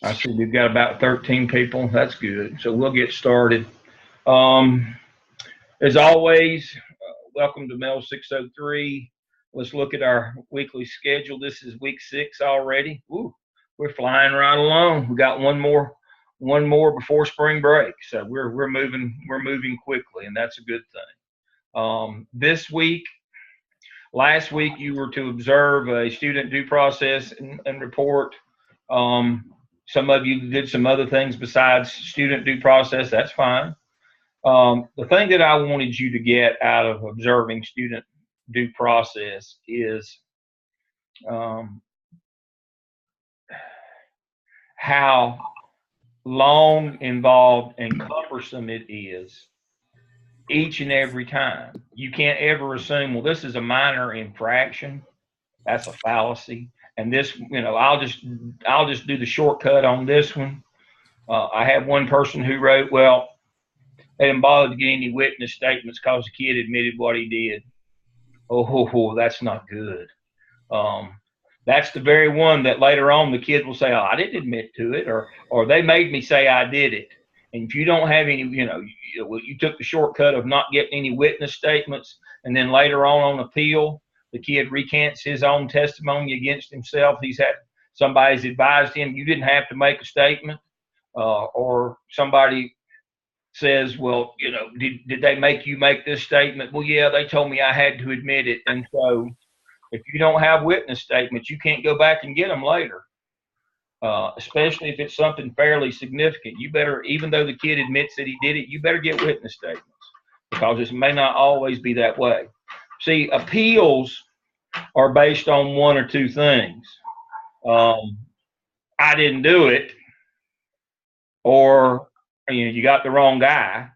I see we've got about 13 people. That's good. So we'll get started. Um, as always, welcome to Mel 603. Let's look at our weekly schedule. This is week 6 already. Ooh, we're flying right along. We got one more before spring break. So we're moving quickly, and that's a good thing. This week, last week you were to observe a student due process and report. Um, some of you did some other things besides student due process. That's fine. The thing that I wanted you to get out of observing student due process is um, how long, involved, and cumbersome it is each and every time. You can't ever assume, well, this is a minor infraction. That's a fallacy. And this, I'll just do the shortcut on this one. I have one person who wrote, well, they didn't bother to get any witness statements because the kid admitted what he did. Oh, that's not good. Um, that's the very one that later on the kid will say, "Oh, I didn't admit to it," or they made me say I did it. And if you don't have any, you took the shortcut of not getting any witness statements, and then later on appeal, the kid recants his own testimony against himself. Somebody's advised him you didn't have to make a statement, or somebody says, well, did they make you make this statement? Well, yeah, they told me I had to admit it. And so if you don't have witness statements, you can't go back and get them later, especially if it's something fairly significant. You better, even though the kid admits that he did it, you better get witness statements because it may not always be that way. See, appeals are based on one or two things. I didn't do it, or you got the wrong guy,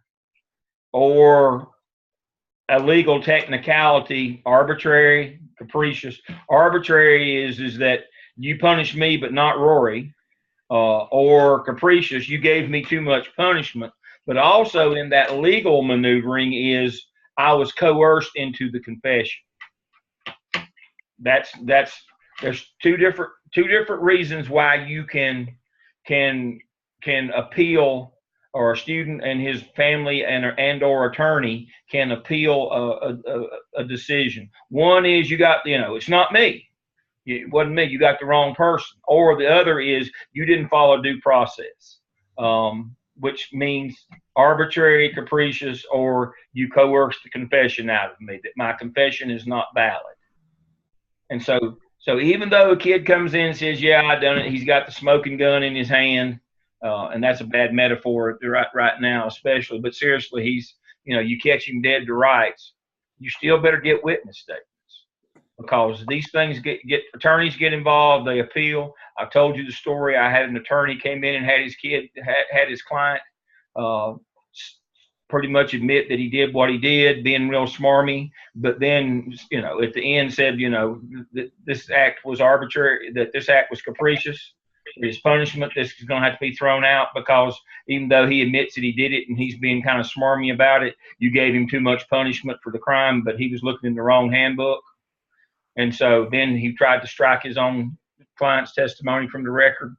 or a legal technicality, arbitrary, capricious. Arbitrary is that you punish me but not Rory, or capricious, you gave me too much punishment. But also in that legal maneuvering is I was coerced into the confession. That's there's two different reasons why you can appeal, or a student and his family and or attorney can appeal a decision. One is you got, it's not me. It wasn't me. You got the wrong person. Or the other is you didn't follow due process, which means arbitrary, capricious, or you coerced the confession out of me, that my confession is not valid. And so even though a kid comes in and says, yeah, I done it, he's got the smoking gun in his hand, and that's a bad metaphor right now, especially. But seriously, you catch him dead to rights. You still better get witness statements because these things attorneys get involved. They appeal. I told you the story. I had an attorney came in and had his client pretty much admit that he did what he did, being real smarmy. But then, at the end said, that this act was arbitrary, that this act was capricious. His punishment, this is going to have to be thrown out because even though he admits that he did it and he's being kind of smarmy about it, you gave him too much punishment for the crime, but he was looking in the wrong handbook. And so then he tried to strike his own client's testimony from the record.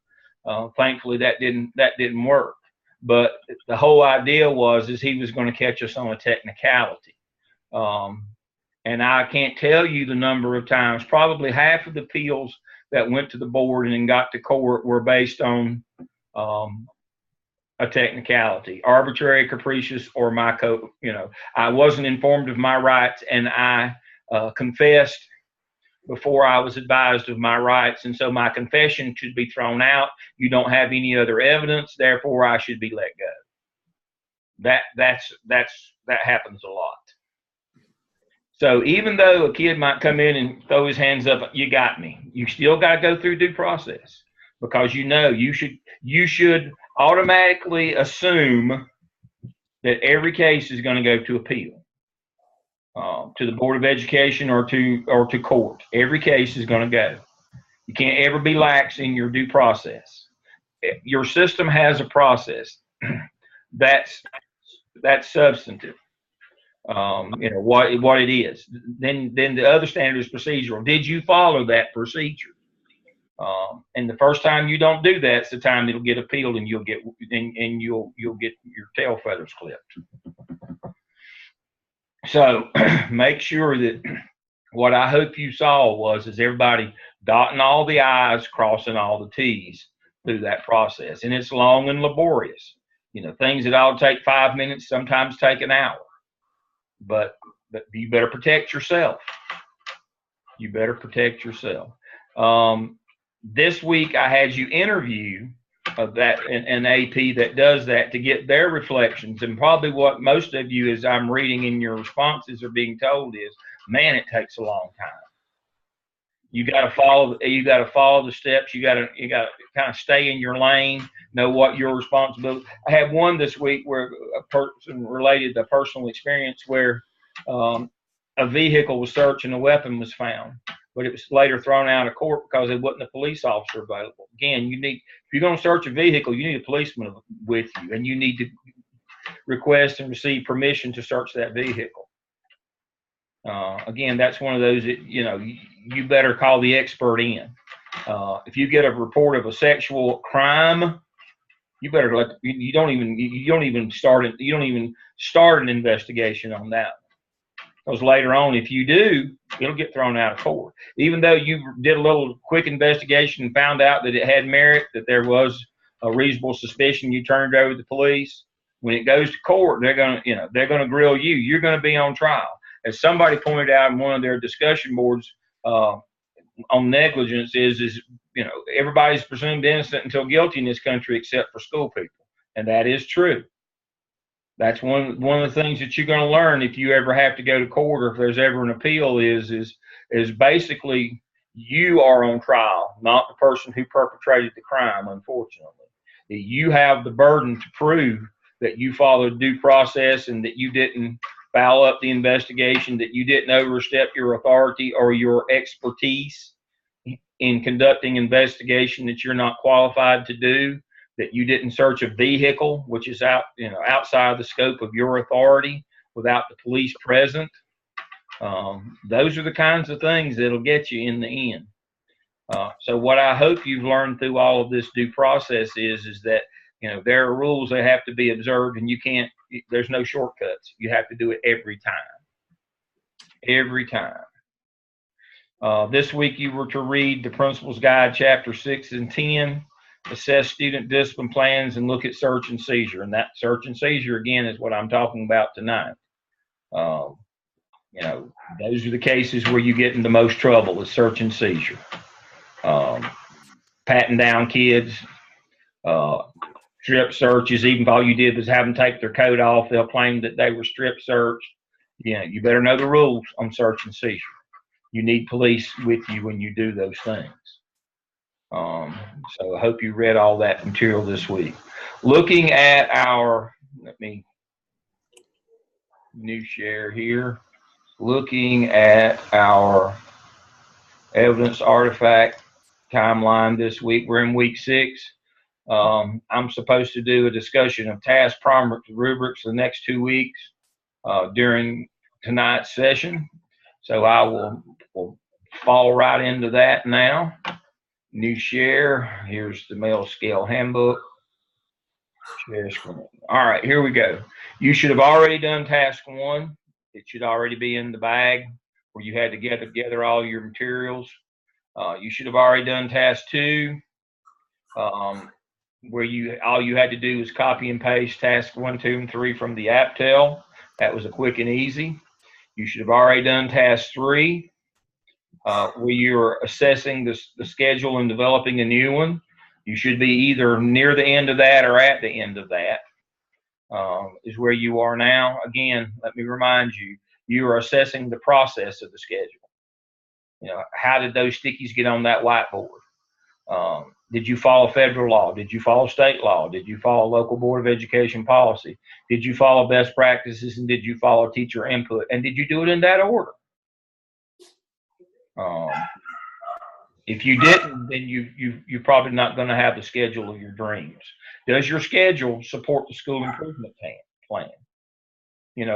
Thankfully, that didn't work. But the whole idea is he was going to catch us on a technicality. And I can't tell you the number of times, probably half of the appeals that went to the board and then got to court were based on a technicality, arbitrary, capricious, or I wasn't informed of my rights, and I confessed before I was advised of my rights, and so my confession should be thrown out. You don't have any other evidence, therefore I should be let go. That happens a lot. So even though a kid might come in and throw his hands up, you got me, you still got to go through due process because you should automatically assume that every case is going to go to appeal, to the Board of Education or to court. Every case is going to go. You can't ever be lax in your due process. Your system has a process that's substantive. What it is. Then the other standard is procedural. Did you follow that procedure? And the first time you don't do that, it's the time it'll get appealed, and you'll get your tail feathers clipped. So make sure that what I hope you saw is everybody dotting all the I's, crossing all the T's through that process. And it's long and laborious. Things that ought to take 5 minutes sometimes take an hour. But you better protect yourself. You better protect yourself. This week I had you interview an AP that does that to get their reflections. And probably what most of you, as I'm reading in your responses, are being told is, man, it takes a long time. You got to follow the steps. You got to kind of stay in your lane, know what your responsibility. I had one this week where a person related a personal experience where a vehicle was searched and a weapon was found, but it was later thrown out of court because there wasn't a police officer available. Again, if you're going to search a vehicle, you need a policeman with you, and you need to request and receive permission to search that vehicle. Again, that's one of those that, you better call the expert in. If you get a report of a sexual crime, you better you don't even start an investigation on that. Because later on, if you do, it'll get thrown out of court. Even though you did a little quick investigation and found out that it had merit, that there was a reasonable suspicion, you turned it over to the police. When it goes to court, they're gonna grill you. You're gonna be on trial. As somebody pointed out in one of their discussion boards on negligence, is everybody's presumed innocent until guilty in this country, except for school people, and that is true. That's one of the things that you're going to learn if you ever have to go to court, or if there's ever an appeal, is basically you are on trial, not the person who perpetrated the crime. Unfortunately, you have the burden to prove that you followed due process and that you didn't foul up the investigation, that you didn't overstep your authority or your expertise in conducting investigation that you're not qualified to do, that you didn't search a vehicle, which is outside the scope of your authority, without the police present. Those are the kinds of things that'll get you in the end. So what I hope you've learned through all of this due process is that there are rules that have to be observed, and there's no shortcuts. You have to do it every time. Every time. This week you were to read the Principal's Guide, Chapter 6 and 10, assess student discipline plans, and look at search and seizure. And that search and seizure, again, is what I'm talking about tonight. Those are the cases where you get in the most trouble, is search and seizure. Patting down kids, strip searches, even if all you did was have them take their coat off, they'll claim that they were strip searched. You better know the rules on search and seizure. You need police with you when you do those things. So I hope you read all that material this week. Looking at let me new share here. Looking at our evidence artifact timeline this week. We're in week 6. I'm supposed to do a discussion of task rubrics the next 2 weeks during tonight's session. So I will fall right into that now. New share. Here's the Mels Scale Handbook. Share screen. All right, here we go. You should have already done task 1. It should already be in the bag where you had to get together all your materials. You should have already done task 2, where all you had to do was copy and paste task 1, 2, and 3 from the AppTel. That was a quick and easy. You should have already done task 3, where you're assessing the schedule and developing a new one. You should be either near the end of that or at the end of that, is where you are now. Again, let me remind you, you are assessing the process of the schedule. How did those stickies get on that whiteboard? Did you follow federal law? Did you follow state law? Did you follow local board of education policy? Did you follow best practices, and did you follow teacher input? And did you do it in that order? If you didn't, then you're probably not going to have the schedule of your dreams. Does your schedule support the school improvement plan?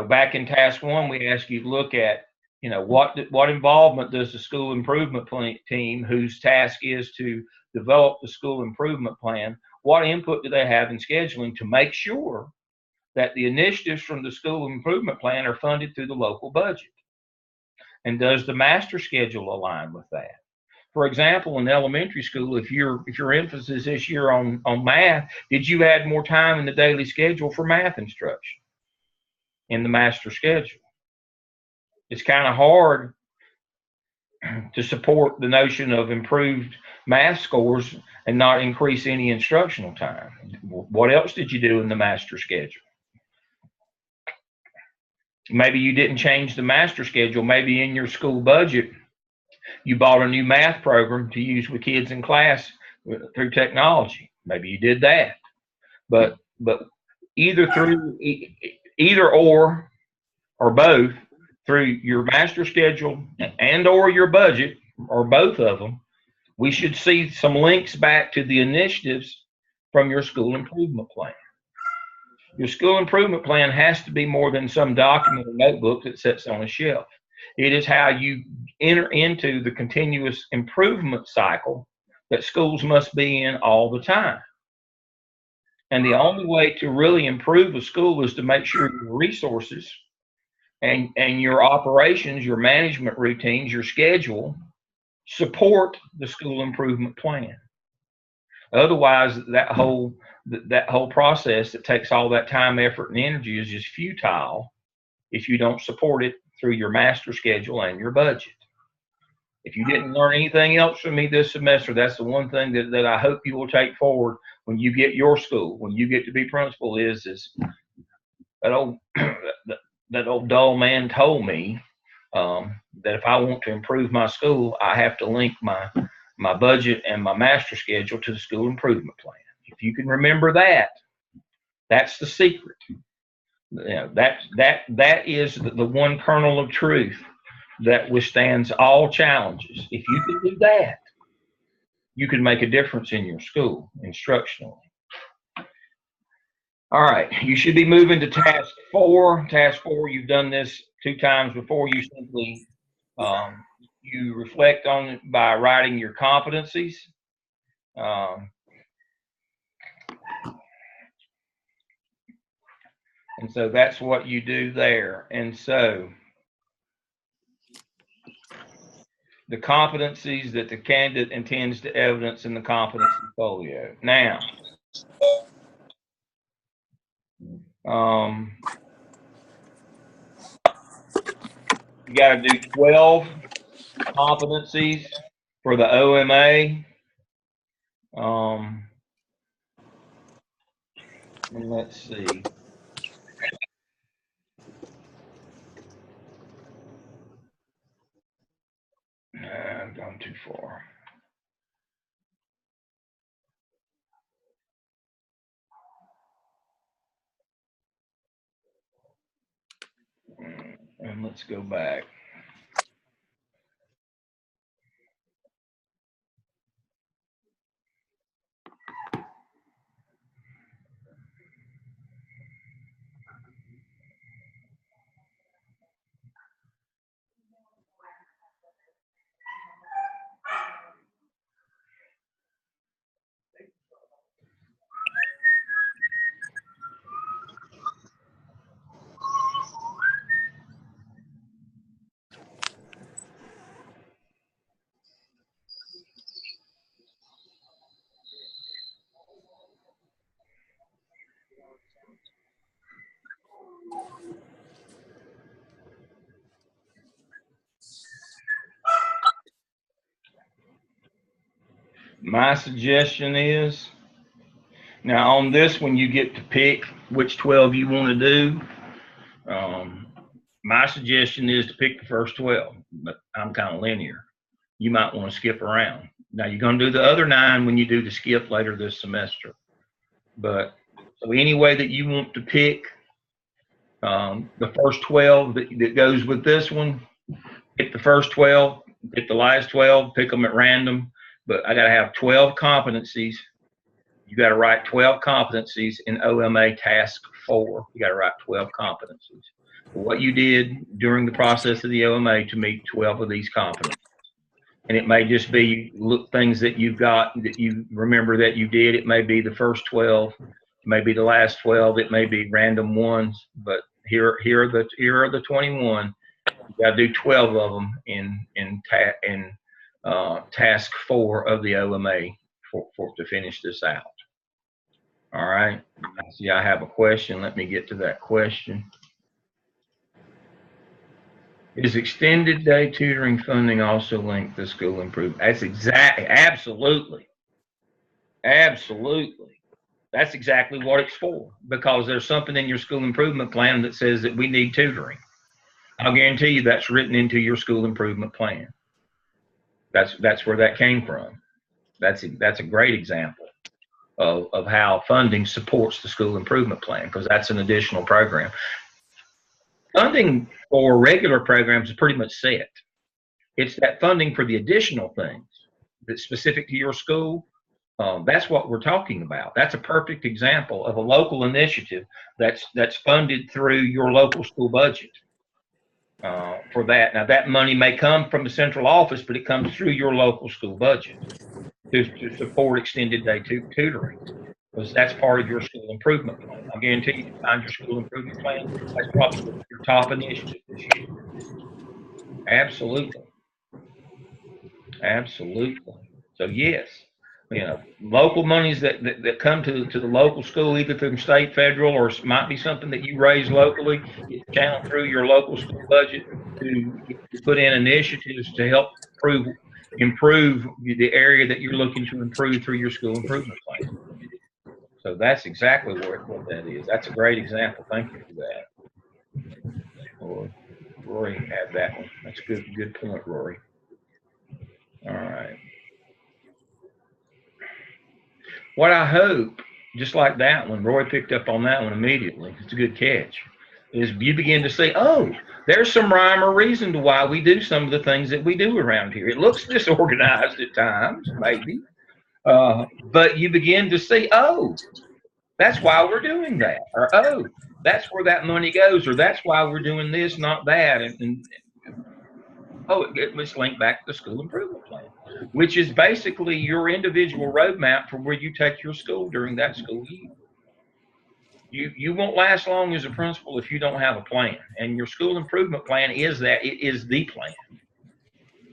Back in task 1, we asked you to look at, You know, what involvement does the school improvement team, whose task is to develop the school improvement plan, what input do they have in scheduling to make sure that the initiatives from the school improvement plan are funded through the local budget? And does the master schedule align with that? For example, in elementary school, if your emphasis this year on math, did you add more time in the daily schedule for math instruction in the master schedule? It's kind of hard to support the notion of improved math scores and not increase any instructional time. What else did you do in the master schedule? Maybe you didn't change the master schedule. Maybe in your school budget, you bought a new math program to use with kids in class through technology. Maybe you did that. But either or both, through your master schedule and or your budget, or both of them, we should see some links back to the initiatives from your school improvement plan. Your school improvement plan has to be more than some document or notebook that sits on a shelf. It is how you enter into the continuous improvement cycle that schools must be in all the time. And the only way to really improve a school is to make sure your resources and your operations, your management routines, your schedule support the school improvement plan. Otherwise, that whole process that takes all that time, effort, and energy is just futile if you don't support it through your master schedule and your budget. If you didn't learn anything else from me this semester, that's the one thing that I hope you will take forward when you get your school, when you get to be principal, is that old that old dull man told me that if I want to improve my school, I have to link my budget and my master schedule to the school improvement plan. If you can remember that, that's the secret. You know, that is the one kernel of truth that withstands all challenges. If you can do that, you can make a difference in your school instructionally. All right, you should be moving to task 4. Task 4, you've done this 2 times before. You simply you reflect on it by writing your competencies. And so that's what you do there. And so the competencies that the candidate intends to evidence in the competency folio. Now, you got to do 12 competencies for the OMA. And let's see. I've gone too far. And let's go back. My suggestion is, now on this one, you get to pick which 12 you want to do. My suggestion is to pick the first 12, but I'm kind of linear. You might want to skip around. Now you're going to do the other 9 when you do the skip later this semester. But so any way that you want to pick the first 12 that goes with this one, pick the first 12, pick the last 12, pick them at random. But I got to have 12 competencies. You got to write 12 competencies in OMA task 4. You got to write 12 competencies. what you did during the process of the OMA to meet 12 of these competencies. And it may just be things that you've got that you remember that you did. It may be the first 12, it may be the last 12, it may be random ones, but here are the 21. You got to do 12 of them in task 4 of the OMA to finish this out. All right. See, I have a question. Let me get to that question. Is extended day tutoring funding also linked to school improvement? That's absolutely. Absolutely. That's exactly what it's for, because there's something in your school improvement plan that says that we need tutoring. I'll guarantee you that's written into your school improvement plan. That's where that came from. That's a great example of how funding supports the school improvement plan, because that's an additional program. Funding for regular programs is pretty much set. It's that funding for the additional things that's specific to your school. That's what we're talking about. That's a perfect example of a local initiative that's funded through your local school budget for that. Now, that money may come from the central office, but it comes through your local school budget to support extended day tutoring, because that's part of your school improvement plan. I guarantee you find your school improvement plan. That's probably your top initiative this year. Absolutely. Absolutely. So yes, local monies that come to the local school, either from state, federal, or it might be something that you raise locally, it's channeled through your local school budget to put in initiatives to help improve the area that you're looking to improve through your school improvement plan. So that's exactly what that is. That's a great example. Thank you for that. Rory had that one. That's a good point, Rory. All right. What I hope, just like that one, Roy picked up on that one immediately. It's a good catch. Is you begin to say, oh, there's some rhyme or reason to why we do some of the things that we do around here. It looks disorganized at times, maybe, but you begin to see, oh, that's why we're doing that, or oh, that's where that money goes, or that's why we're doing this, not that, and it's linked back to the school improvement plan, which is basically your individual roadmap for where you take your school during that school year. You won't last long as a principal if you don't have a plan, and your school improvement plan is that. It is the plan,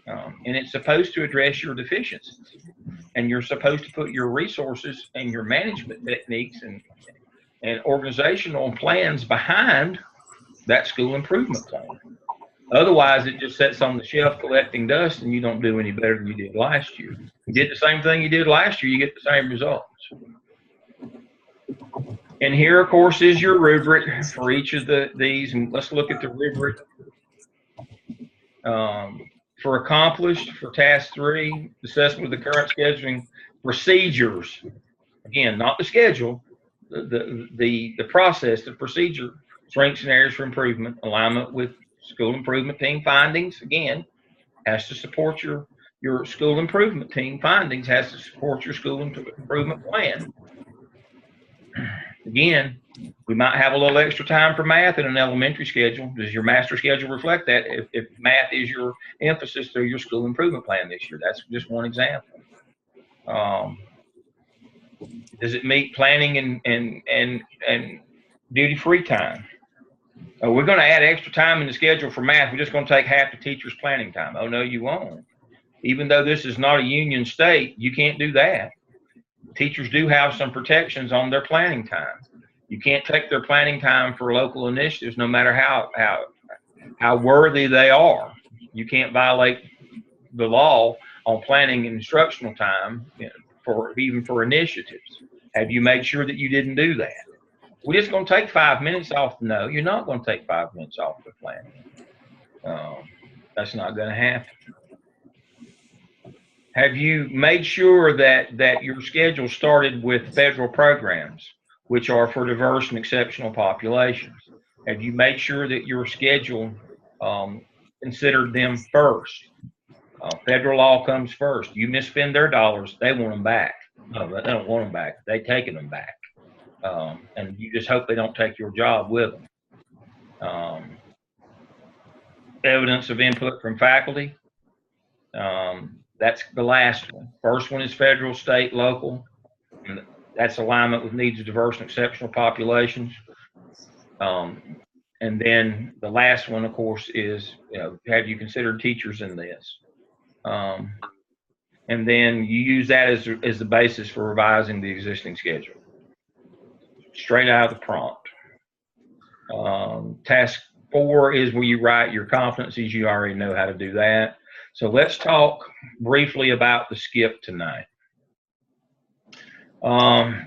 and it's supposed to address your deficiencies, and you're supposed to put your resources and your management techniques and organizational plans behind that school improvement plan. Otherwise, it just sits on the shelf collecting dust, and you don't do any better than you did last year. You did the same thing you did last year, you get the same results. And here, of course, is your rubric for each of these. And let's look at the rubric for accomplished for task 3, assessment of the current scheduling procedures. Again, not the schedule, the process, the procedure, strengths and areas for improvement, alignment with school improvement team findings. Again, has to support your school improvement team findings, has to support your school improvement plan. Again, we might have a little extra time for math in an elementary schedule. Does your master schedule reflect that? If math is your emphasis through your school improvement plan this year, that's just one example. Does it meet planning and duty-free time? We're going to add extra time in the schedule for math. We're just going to take half the teacher's planning time. Oh, no, you won't. Even though this is not a union state, you can't do that. Teachers do have some protections on their planning time. You can't take their planning time for local initiatives, no matter how worthy they are. You can't violate the law on planning and instructional time even for initiatives. Have you made sure that you didn't do that? We're just going to take 5 minutes off. No, you're not going to take 5 minutes off the planning. That's not going to happen. Have you made sure that your schedule started with federal programs, which are for diverse and exceptional populations? Have you made sure that your schedule considered them first? Federal law comes first. You misspend their dollars, they want them back. No, they don't want them back. They're taking them back. And you just hope they don't take your job with them. evidence of input from faculty. That's the last one. First one is federal, state, local. And that's alignment with needs of diverse and exceptional populations. And then the last one, of course, is, have you considered teachers in this? And then you use that as the basis for revising the existing schedule. Straight out of the prompt. Task 4 is where you write your competencies. You already know how to do that. So let's talk briefly about the skip tonight.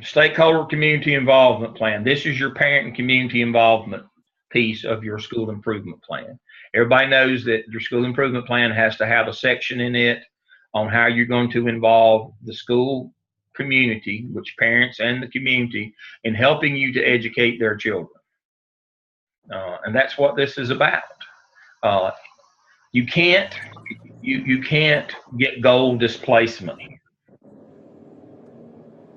Stakeholder community involvement plan. This is your parent and community involvement piece of your school improvement plan. Everybody knows that your school improvement plan has to have a section in it on how you're going to involve the school community, which parents and the community, in helping you to educate their children. And that's what this is about. You can't get goal displacement.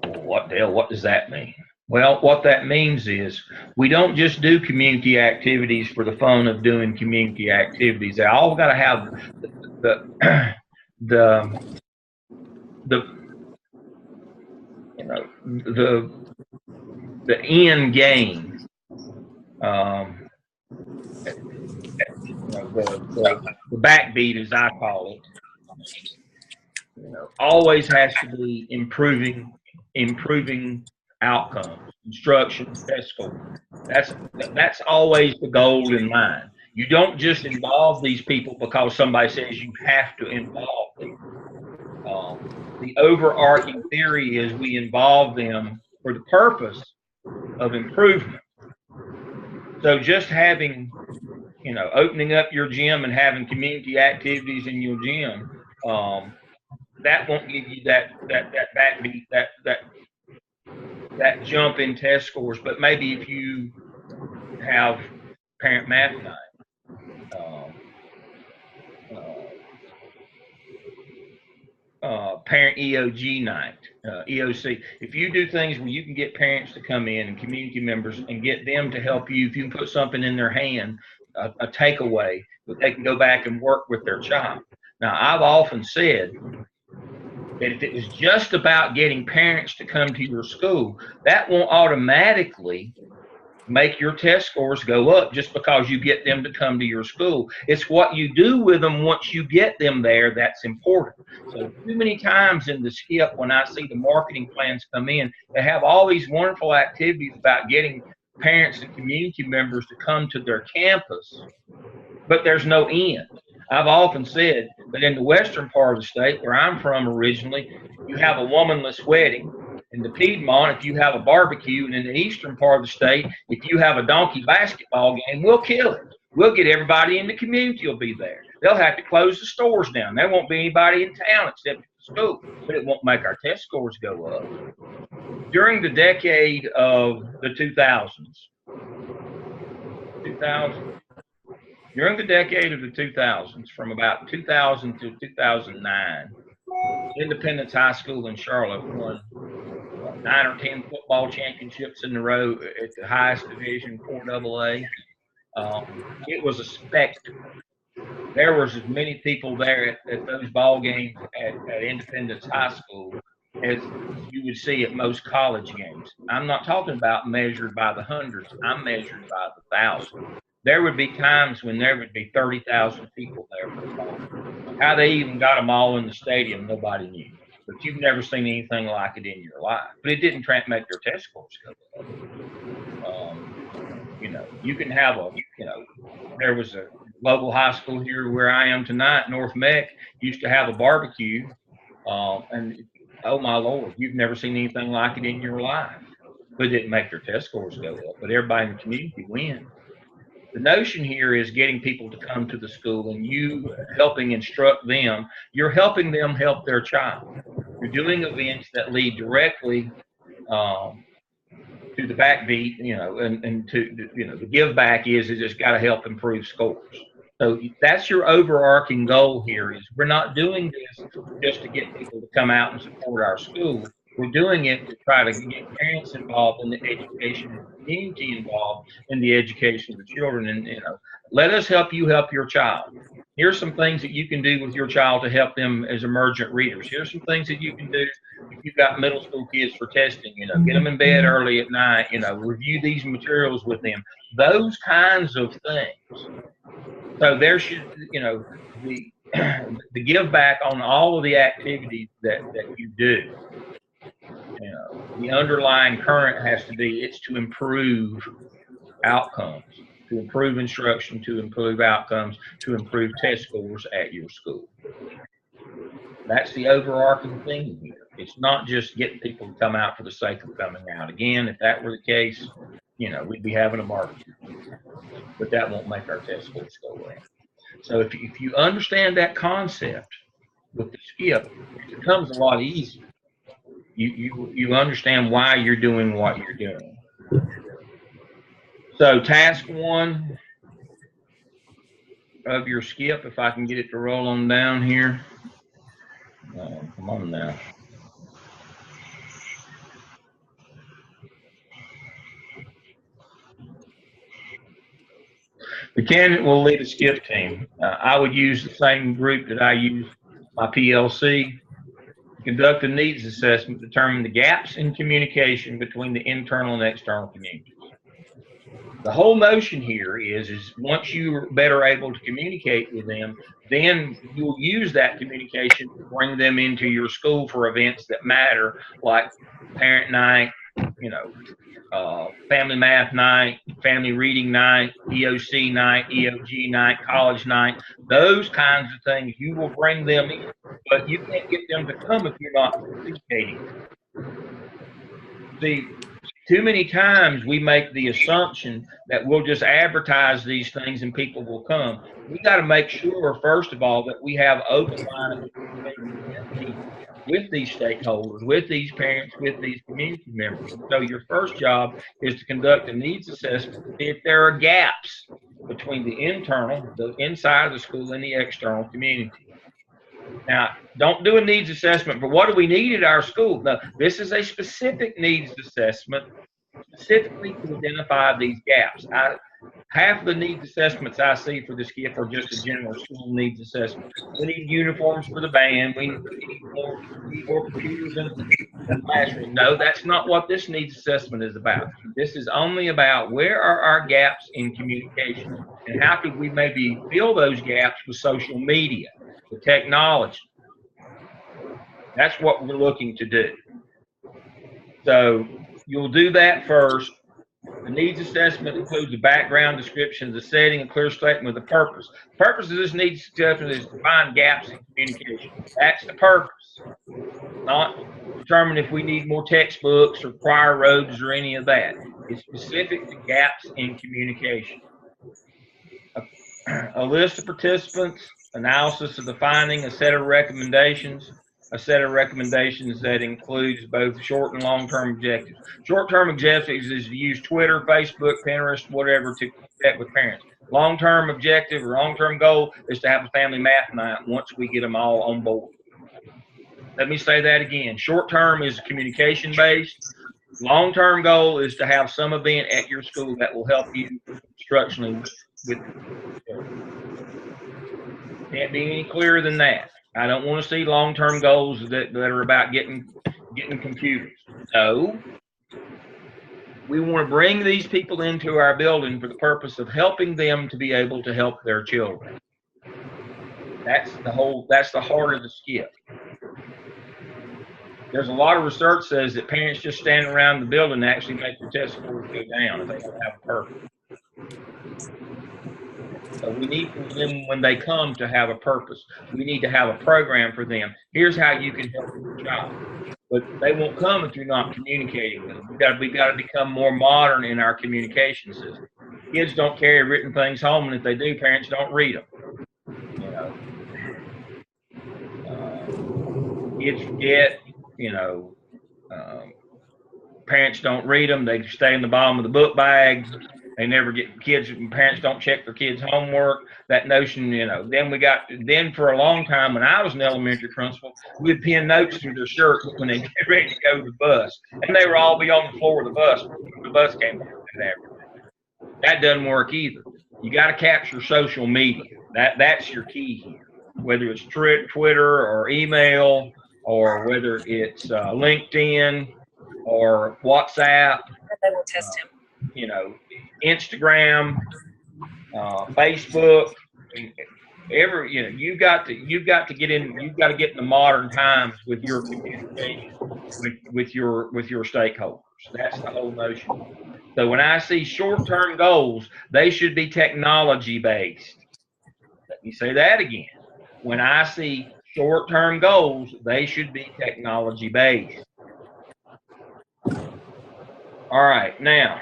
What the hell? What does that mean? Well, what that means is we don't just do community activities for the fun of doing community activities. They all got to have the end game. The backbeat, as I call it, always has to be improving outcomes, instruction, test score. That's always the goal in mind. You don't just involve these people because somebody says you have to involve them. The overarching theory is we involve them for the purpose of improvement. So just having, opening up your gym and having community activities in your gym, that won't give you that backbeat, that jump in test scores. But maybe if you have parent math night, parent EOG night, EOC. If you do things where you can get parents to come in and community members and get them to help you, if you can put something in their hand, a takeaway that they can go back and work with their child. Now, I've often said that if it was just about getting parents to come to your school, that won't automatically make your test scores go up just because you get them to come to your school. It's what you do with them once you get them there that's important. So too many times in the skip, when I see the marketing plans come in, they have all these wonderful activities about getting parents and community members to come to their campus, but there's no end. I've often said that in the western part of the state, where I'm from originally, you have a womanless wedding. In the Piedmont, if you have a barbecue, and in the eastern part of the state, if you have a donkey basketball game, we'll kill it. We'll get everybody in the community will be there. They'll have to close the stores down. There won't be anybody in town except at the school, but it won't make our test scores go up. During the decade of the 2000s, during the decade of the 2000s, from about 2000 to 2009, Independence High School in Charlotte won 9 or 10 football championships in a row at the highest division, 4AA. It was a spectacle. There was as many people there at those ball games at Independence High School as you would see at most college games. I'm not talking about measured by the hundreds. I'm measured by the thousands. There would be times when there would be 30,000 people there for the ball. How they even got them all in the stadium, nobody knew. But you've never seen anything like it in your life. But it didn't make your test scores go up. You can have there was a local high school here where I am tonight, North Meck, used to have a barbecue. And oh my Lord, you've never seen anything like it in your life. But it didn't make their test scores go up. But everybody in the community wins. The notion here is getting people to come to the school and you helping instruct them. You're helping them help their child. You're doing events that lead directly to the backbeat, and to, the give back is it's got to help improve scores. So that's your overarching goal here is we're not doing this just to get people to come out and support our school. We're doing it to try to get parents involved in the education, and the community involved in the education of the children. And let us help you help your child. Here's some things that you can do with your child to help them as emergent readers. Here's some things that you can do if you've got middle school kids for testing. Get them in bed early at night. Review these materials with them. Those kinds of things. So there should, the give back on all of the activities that you do. The underlying current has to be, it's to improve outcomes, to improve instruction, to improve outcomes, to improve test scores at your school. That's the overarching thing here. It's not just getting people to come out for the sake of coming out. Again, if that were the case, we'd be having a market, but that won't make our test scores go away. So if you understand that concept with the skip, it becomes a lot easier. You understand why you're doing what you're doing. So task 1 of your skip, if I can get it to roll on down here. Come on now. The candidate will lead a skip team. I would use the same group that I use my PLC. Conduct a needs assessment, determine the gaps in communication between the internal and external communities. The whole notion here is once you're better able to communicate with them, then you'll use that communication to bring them into your school for events that matter, like parent night, family math night, family reading night, EOC night, EOG night, college night, those kinds of things. You will bring them in, but you can't get them to come if you're not communicating. See, too many times we make the assumption that we'll just advertise these things and people will come. We got to make sure, first of all, that we have open line of communication with these stakeholders, with these parents, with these community members. So your first job is to conduct a needs assessment to see if there are gaps between the internal, the inside of the school, and the external community. Now, don't do a needs assessment for what do we need at our school. No, this is a specific needs assessment specifically to identify these gaps. Half of the needs assessments I see for the skip are just a general school needs assessment. We need uniforms for the band. We need more computers in the classroom. No, that's not what this needs assessment is about. This is only about where are our gaps in communication and how could we maybe fill those gaps with social media, with technology. That's what we're looking to do. So you'll do that first. The needs assessment includes a background description, the setting, a clear statement of the purpose. The purpose of this needs assessment is to find gaps in communication. That's the purpose. Not determine if we need more textbooks or choir robes or any of that. It's specific to gaps in communication. A list of participants, analysis of the finding, a set of recommendations. A set of recommendations that includes both short and long-term objectives. Short-term objectives is to use Twitter, Facebook, Pinterest, whatever to connect with parents. Long-term objective or long-term goal is to have a family math night once we get them all on board. Let me say that again. Short-term is communication-based. Long-term goal is to have some event at your school that will help you instructionally with can't be any clearer than that. I don't want to see long-term goals that are about getting computers. No. We want to bring these people into our building for the purpose of helping them to be able to help their children. That's the heart of the skip. There's a lot of research says that parents just standing around the building actually make the test scores go down if they don't have a purpose. So we need for them when they come to have a purpose. We need to have a program for them. Here's how you can help your child. But they won't come if you're not communicating with them. We've got to become more modern in our communication system. Kids don't carry written things home, and if they do, parents don't read them. Kids forget. Parents don't read them. They stay in the bottom of the book bag. They never get kids. Parents don't check their kids' homework. That notion, then for a long time when I was an elementary principal, we'd pin notes through their shirt when they get ready to go to the bus, and they would all be on the floor of the bus when the bus came back that afternoon. That doesn't work either. You got to capture social media. That's your key here. Whether it's Twitter or email, or whether it's LinkedIn or WhatsApp. They will test him. Instagram, Facebook, you've got to get in the modern times with your communication with your stakeholders. That's the whole notion. So when I see short-term goals, they should be technology based. Let me say that again. When I see short-term goals, they should be technology based. All right, now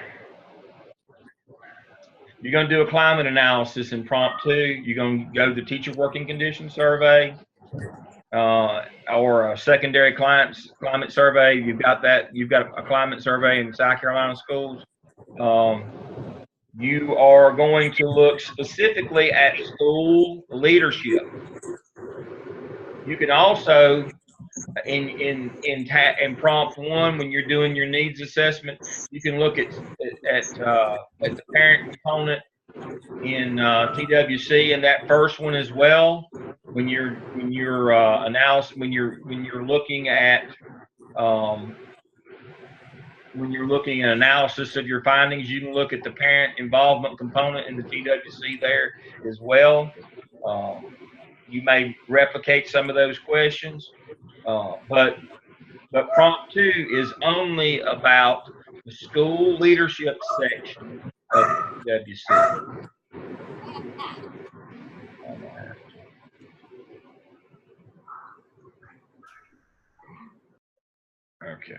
you're going to do a climate analysis in prompt 2. You're going to go to the teacher working condition survey or a secondary climate survey. You've got that. You've got a climate survey in South Carolina schools. You are going to look specifically at school leadership. You can also in prompt 1, when you're doing your needs assessment, you can look at the parent component in TWC and that first one as well. When you're looking at analysis of your findings, you can look at the parent involvement component in the TWC there as well. You may replicate some of those questions, but prompt 2 is only about the school leadership section of TWC. Okay.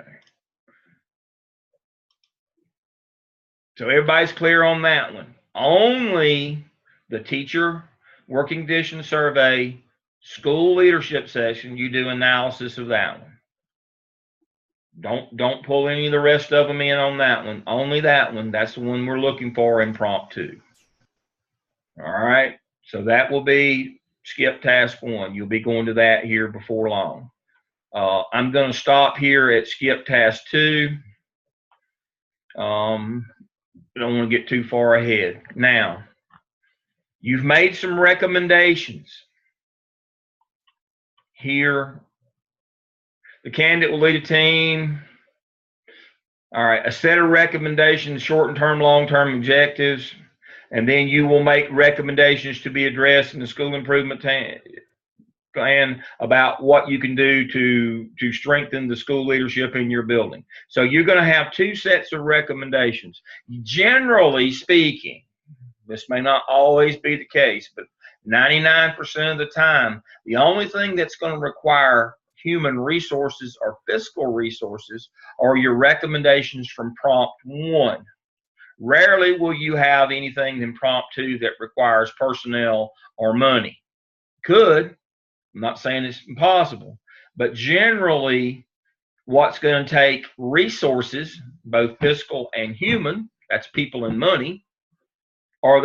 So everybody's clear on that one. Only the teacher working condition survey, school leadership section, you do analysis of that one. Don't pull any of the rest of them in on that one. Only that one. That's the one we're looking for in prompt 2. All right. So that will be skip task 1. You'll be going to that here before long. I'm going to stop here at skip task 2. I don't want to get too far ahead. Now, you've made some recommendations here. The candidate will lead a team. All right, a set of recommendations, short-term, long-term objectives, and then you will make recommendations to be addressed in the school improvement plan about what you can do to strengthen the school leadership in your building. So you're going to have 2 sets of recommendations. Generally speaking, this may not always be the case, but 99% of the time, the only thing that's going to require human resources or fiscal resources are your recommendations from prompt 1. Rarely will you have anything in prompt 2 that requires personnel or money. Could. I'm not saying it's impossible, but generally what's going to take resources, both fiscal and human, that's people and money, are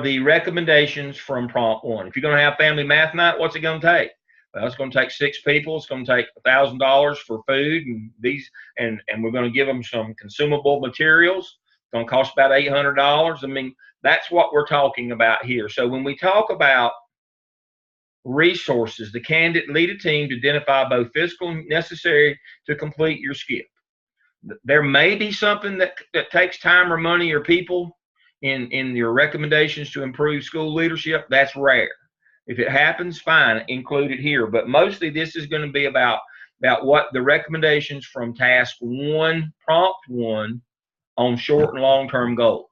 the recommendations from prompt 1. If you're going to have family math night, what's it going to take? Well, it's going to take 6 people. It's going to take $1,000 for food and we're going to give them some consumable materials. It's going to cost about $800. I mean, that's what we're talking about here. So when we talk about resources, the candidate lead a team to identify both fiscal necessary to complete your skip. There may be something that takes time or money or people in your recommendations to improve school leadership. That's rare. If it happens, fine, include it here. But mostly this is going to be about what the recommendations from task 1, prompt 1 on short and long-term goals.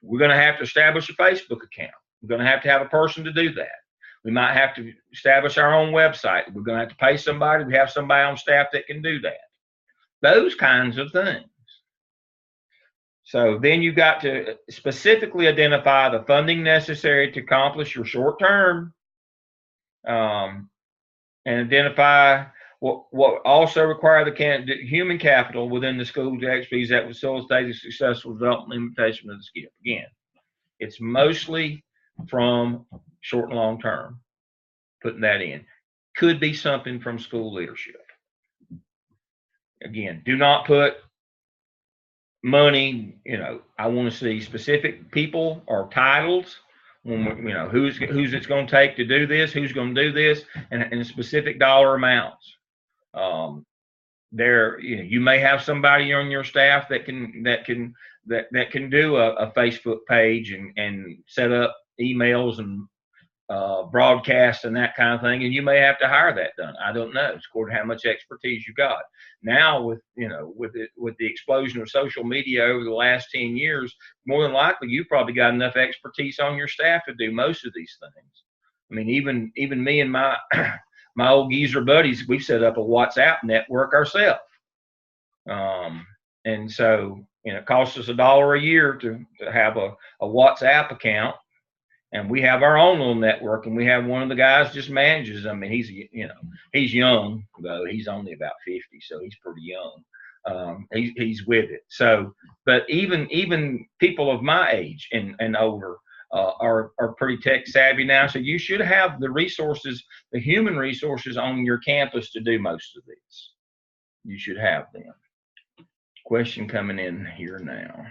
We're going to have to establish a Facebook account. We're going to have a person to do that. We might have to establish our own website. We're going to have to pay somebody. We have somebody on staff that can do that. Those kinds of things. So then you've got to specifically identify the funding necessary to accomplish your short term and identify what also require the human capital within the school expertise that facilitate the successful development and implementation of the skip. Again, it's mostly from short and long term, putting that in. Could be something from school leadership. Again, do not put money, I want to see specific people or titles, who's it's going to take to do this, who's going to do this, and specific dollar amounts. You may have somebody on your staff that can do a Facebook page and set up emails and broadcast and that kind of thing, and you may have to hire that done. I don't know. It's according to how much expertise you got. Now with the explosion of social media over the last 10 years, more than likely you've probably got enough expertise on your staff to do most of these things. I mean, even me and my my old geezer buddies, we've set up a WhatsApp network ourselves. And so, it costs us $1 a year to have a WhatsApp account. And we have our own little network, and we have one of the guys just manages them. And he's young, though. He's only about 50, so he's pretty young. He's with it. So, but even people of my age and older are pretty tech savvy now. So you should have the resources, the human resources on your campus to do most of this. You should have them. Question coming in here now.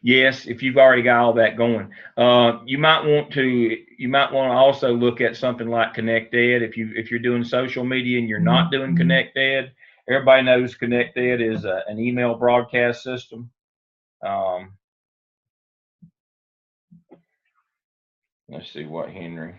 Yes, if you've already got all that going, you might want to also look at something like ConnectEd. If you're doing social media and you're not doing ConnectEd, everybody knows ConnectEd is an email broadcast system. Let's see what Henry.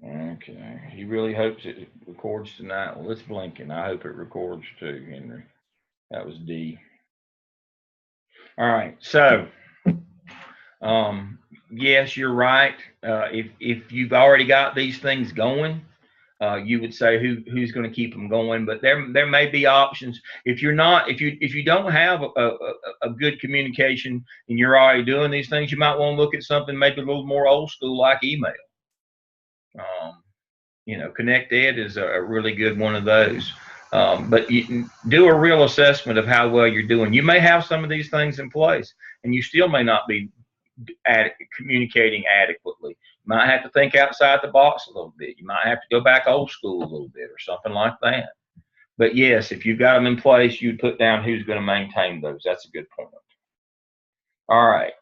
Okay, he really hopes it records tonight. Well, it's blinking. I hope it records too, Henry. That was D. All right, so yes, you're right. If you've already got these things going, you would say who's going to keep them going. But there may be options. If you don't have a good communication and you're already doing these things, you might want to look at something maybe a little more old school like email. ConnectEd is a really good one of those. But you can do a real assessment of how well you're doing. You may have some of these things in place, and you still may not be communicating adequately. You might have to think outside the box a little bit. You might have to go back old school a little bit or something like that. But yes, if you've got them in place, you'd put down who's going to maintain those. That's a good point. All right.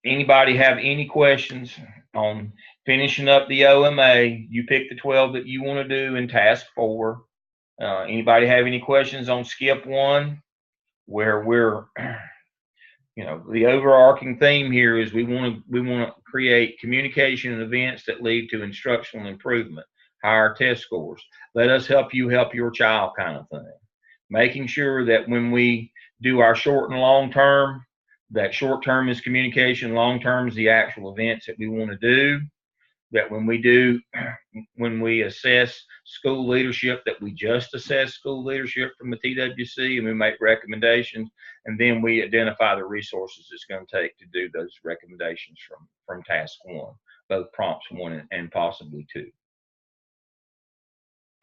Anybody have any questions on finishing up the OMA? You pick the 12 that you want to do in task 4. Anybody have any questions on skip 1, where we're the overarching theme here is we want to create communication and events that lead to instructional improvement, higher test scores. Let us help you help your child, kind of thing. Making sure that when we do our short and long term, that short term is communication, long term is the actual events that we want to do. That when we assess school leadership, that we just assess school leadership from the TWC and we make recommendations, and then we identify the resources it's going to take to do those recommendations from task 1, both prompts 1 and possibly 2.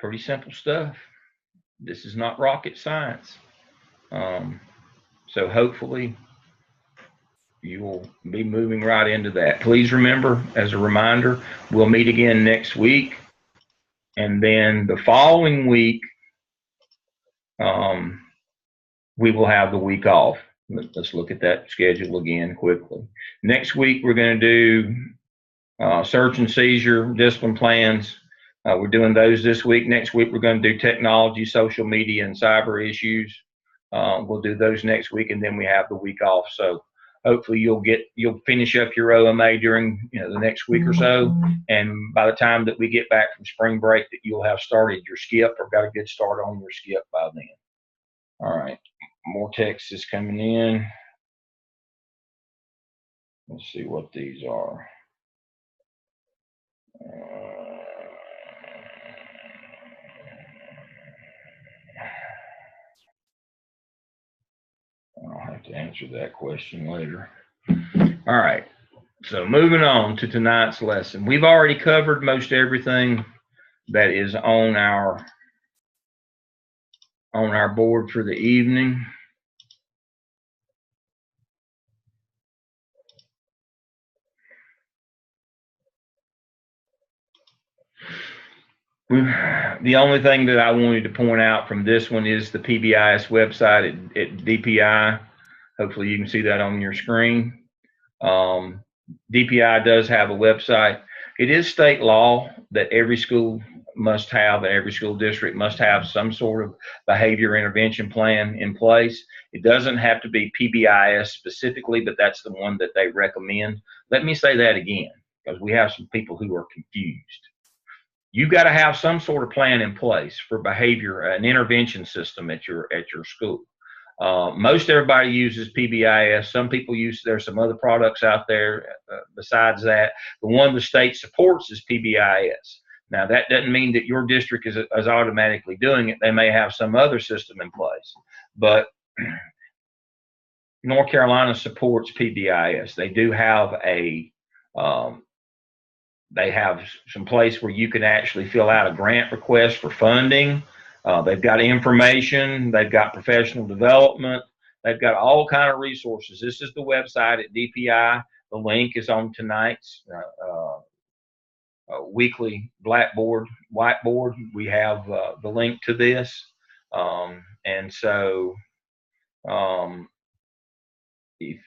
Pretty simple stuff. This is not rocket science. So hopefully you will be moving right into that. Please remember, as a reminder, we'll meet again next week. And then the following week, we will have the week off. Let's look at that schedule again quickly. Next week, we're going to do search and seizure discipline plans. We're doing those this week. Next week, we're going to do technology, social media, and cyber issues. We'll do those next week, and then we have the week off. So hopefully you'll finish up your OMA during the next week or so, and by the time that we get back from spring break, that you'll have started your skip or got a good start on your skip by then. All right, more text is coming in. Let's see what these are. to answer that question later. All right. So moving on to tonight's lesson. We've already covered most everything that is on our board for the evening. The only thing that I wanted to point out from this one is the PBIS website at DPI. Hopefully you can see that on your screen. DPI does have a website. It is state law that every school must have, and every school district must have some sort of behavior intervention plan in place. It doesn't have to be PBIS specifically, but that's the one that they recommend. Let me say that again, because we have some people who are confused. You've got to have some sort of plan in place for behavior, an intervention system at your school. Most everybody uses PBIS. Some people use, there's some other products out there besides that. The one the state supports is PBIS. Now, that doesn't mean that your district is automatically doing it. They may have some other system in place. But North Carolina supports PBIS. They do have they have some place where you can actually fill out a grant request for funding. They've got information, they've got professional development, they've got all kind of resources. This is the website at DPI. The link is on tonight's weekly whiteboard. We have the link to this. And so if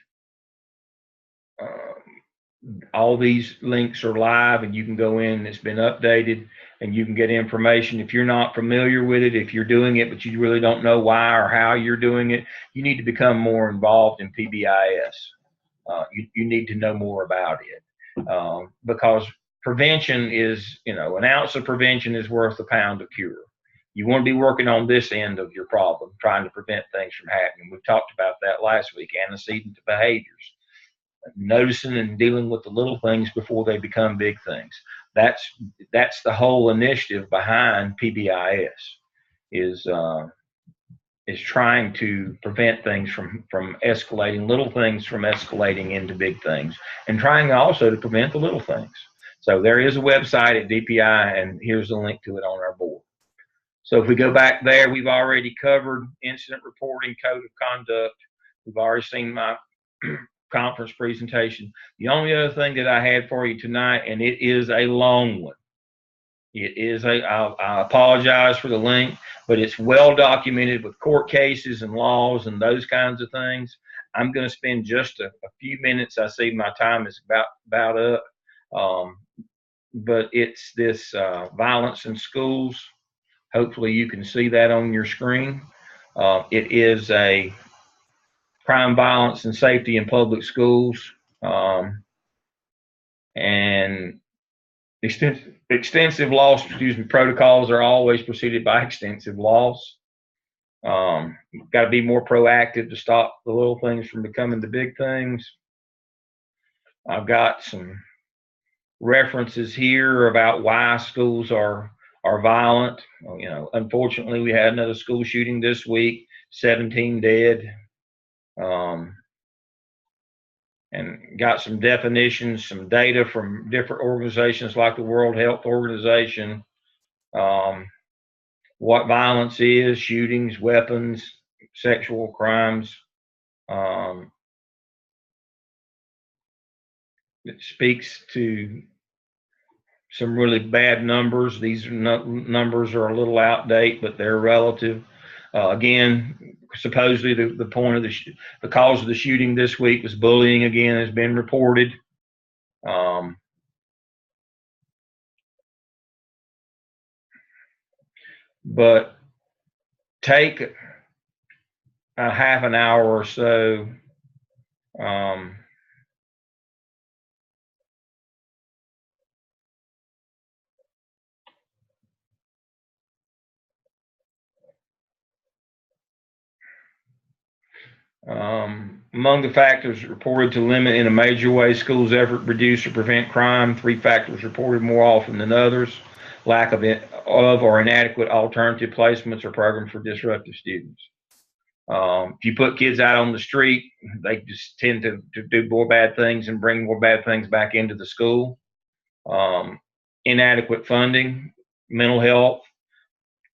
all these links are live and you can go in, it's been updated and you can get information. If you're not familiar with it, if you're doing it but you really don't know why or how you're doing it, you need to become more involved in PBIS. You need to know more about it because prevention is, an ounce of prevention is worth a pound of cure. You want to be working on this end of your problem, trying to prevent things from happening. We've talked about that last week, antecedent to behaviors. Noticing and dealing with the little things before they become big things. That's the whole initiative behind PBIS is trying to prevent things from escalating, little things from escalating into big things, and trying also to prevent the little things. So there is a website at DPI, and here's the link to it on our board. So if we go back there, we've already covered incident reporting, code of conduct. We've already seen my conference presentation. The only other thing that I had for you tonight, and it is a long one. I apologize for the link, but it's well documented with court cases and laws and those kinds of things. I'm going to spend just a few minutes. I see my time is about up. But it's this violence in schools. Hopefully you can see that on your screen. It is a crime, violence, and safety in public schools, and extensive loss. Protocols are always preceded by extensive loss. Got to be more proactive to stop the little things from becoming the big things. I've got some references here about why schools are violent. Unfortunately, we had another school shooting this week, 17 dead. And got some definitions, some data from different organizations like the World Health Organization, what violence is, shootings, weapons, sexual crimes. It speaks to some really bad numbers. These numbers are a little outdated, but they're relative. Again, supposedly the point of the cause of the shooting this week was bullying. Again, has been reported. But take a half an hour or so. Among the factors reported to limit in a major way schools' effort to reduce or prevent crime, 3 factors reported more often than others: lack of or inadequate alternative placements or programs for disruptive students. If you put kids out on the street, they just tend to do more bad things and bring more bad things back into the school. Um, Inadequate funding, mental health,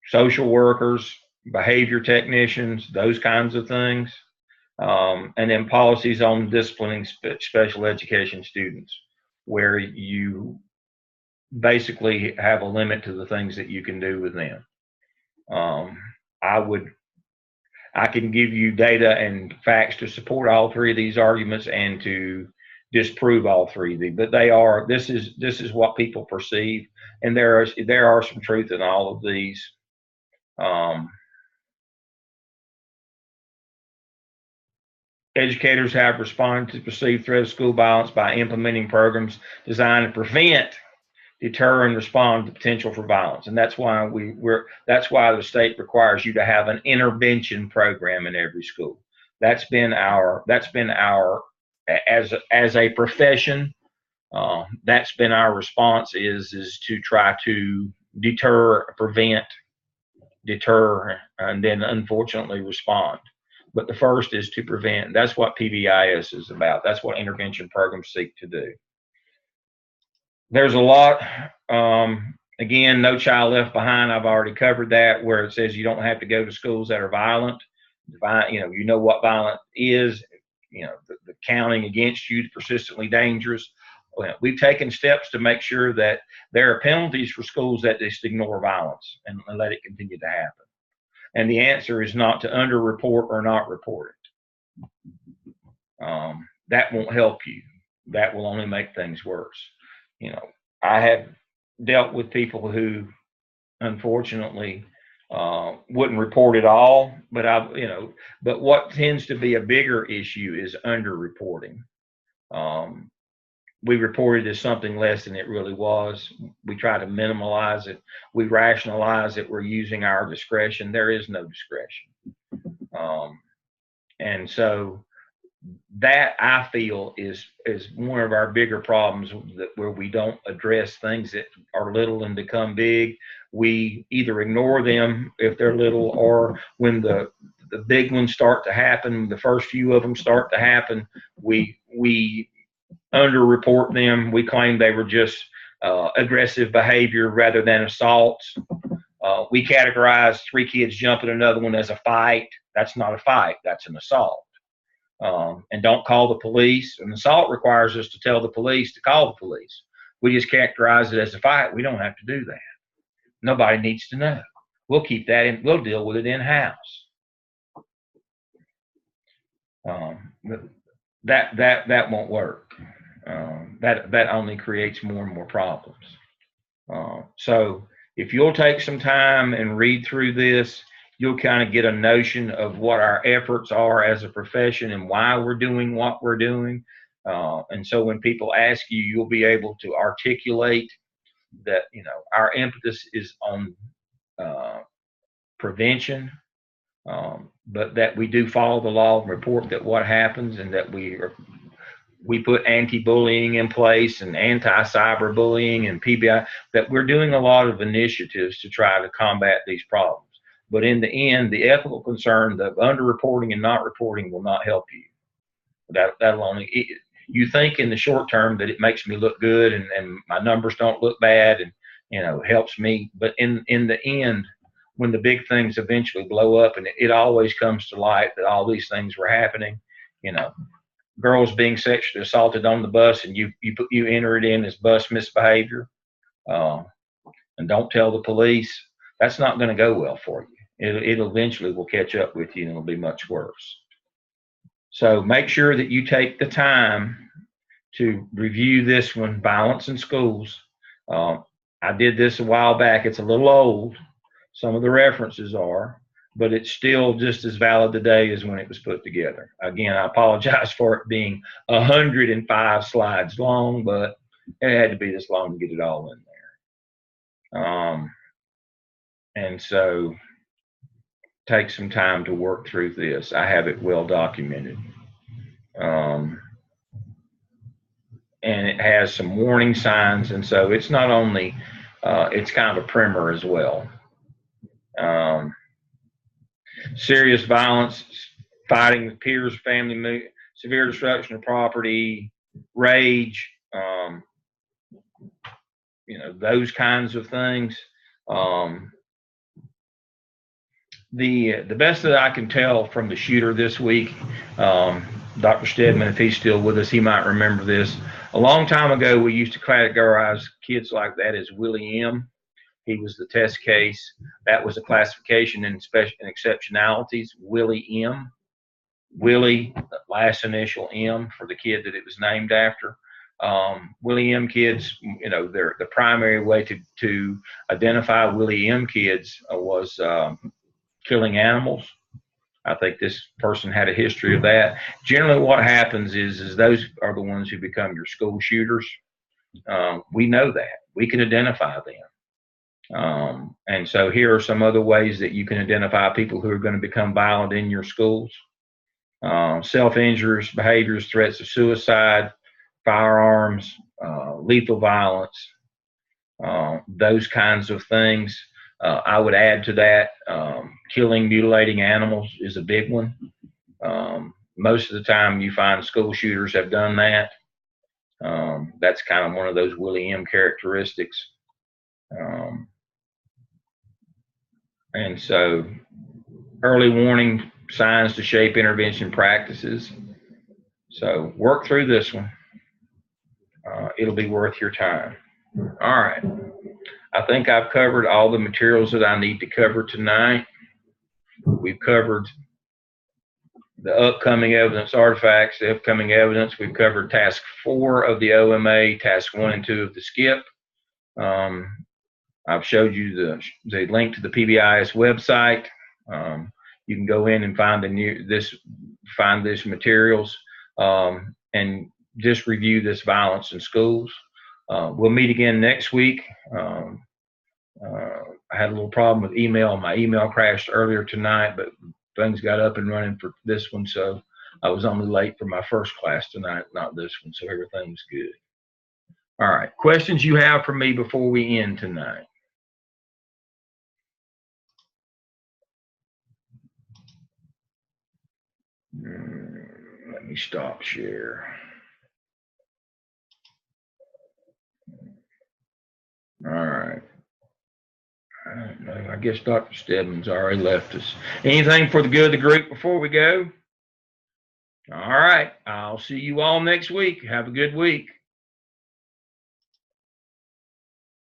social workers, behavior technicians, those kinds of things. And then policies on disciplining special education students, where you basically have a limit to the things that you can do with them. Um, I would I can give you data and facts to support all three of these arguments and to disprove all three of these. But this is what people perceive, and there are some truth in all of these. Educators have responded to perceived threat of school violence by implementing programs designed to prevent, deter, and respond to potential for violence. And that's why that's why the state requires you to have an intervention program in every school. That's been our as a profession. That's been our response is to try to prevent, deter, and then unfortunately respond. But the first is to prevent. That's what PBIS is about. That's what intervention programs seek to do. There's a lot. Again, No Child Left Behind. I've already covered that, where it says you don't have to go to schools that are violent. You know what violent is. The counting against you, persistently dangerous. Well, we've taken steps to make sure that there are penalties for schools that just ignore violence and let it continue to happen. And the answer is not to underreport or not report it. That won't help you. That will only make things worse. I have dealt with people who, unfortunately, wouldn't report at all. But what tends to be a bigger issue is underreporting. We reported as something less than it really was. We try to minimize it. We rationalize it. We're using our discretion. There is no discretion. And so that, I feel, is one of our bigger problems, where we don't address things that are little and become big. We either ignore them if they're little, or when the big ones start to happen, the first few of them start to happen, we underreport them. We claim they were just aggressive behavior rather than assaults. We categorize 3 kids jumping another one as a fight. That's not a fight. That's an assault. And don't call the police. An assault requires us to tell the police to call the police. We just characterize it as a fight. We don't have to do that. Nobody needs to know. We'll keep that in. We'll deal with it in house. That won't work. That only creates more and more problems. So if you'll take some time and read through this, you'll kind of get a notion of what our efforts are as a profession and why we're doing what we're doing. And so when people ask you, you'll be able to articulate that, our impetus is on prevention, but that we do follow the law and report that what happens, and that we put anti-bullying in place and anti-cyberbullying and PBI, that we're doing a lot of initiatives to try to combat these problems. But in the end, the ethical concern, the underreporting and not reporting, will not help you. That'll only, you think in the short term that it makes me look good and my numbers don't look bad and, helps me. But in the end, when the big things eventually blow up, and it always comes to light that all these things were happening, girls being sexually assaulted on the bus, and you enter it in as bus misbehavior, and don't tell the police, that's not going to go well for you. It eventually will catch up with you, and it'll be much worse. So make sure that you take the time to review this one, Violence in Schools. I did this a while back. It's a little old. Some of the references are, but it's still just as valid today as when it was put together. Again, I apologize for it being 105 slides long, but it had to be this long to get it all in there. And so take some time to work through this. I have it well documented. And it has some warning signs, and so it's not only, it's kind of a primer as well. serious violence, fighting with peers, family, severe destruction of property, rage, those kinds of things. The best that I can tell from the shooter this week, Dr. Stedman, if he's still with us, he might remember this. A long time ago, we used to categorize kids like that as Willie M. He was the test case. That was a classification in exceptionalities. Willie M. Willie, last initial M for the kid that it was named after. Willie M. kids, the primary way to identify Willie M. kids was killing animals. I think this person had a history of that. Generally, what happens is those are the ones who become your school shooters. We know that. We can identify them. And so here are some other ways that you can identify people who are going to become violent in your schools. Self-injurious behaviors, threats of suicide, firearms, lethal violence, those kinds of things. I would add to that, killing, mutilating animals is a big one. Most of the time you find school shooters have done that. That's kind of one of those Willie M. characteristics. And so early warning signs to shape intervention practices. So work through this one. It'll be worth your time. All right. I think I've covered all the materials that I need to cover tonight. We've covered the upcoming evidence artifacts, the upcoming evidence. We've covered task 4 of the OMA, task 1 and 2 of the SCIP. I've showed you the link to the PBIS website. You can go in and find this materials and just review this violence in schools. We'll meet again next week. I had a little problem with email. My email crashed earlier tonight, but things got up and running for this one, so I was only late for my first class tonight, not this one, so everything's good. All right, questions you have for me before we end tonight? Let me stop share. All right. I don't know. I guess Dr. Stedman's already left us. Anything for the good of the group before we go? All right. I'll see you all next week. Have a good week.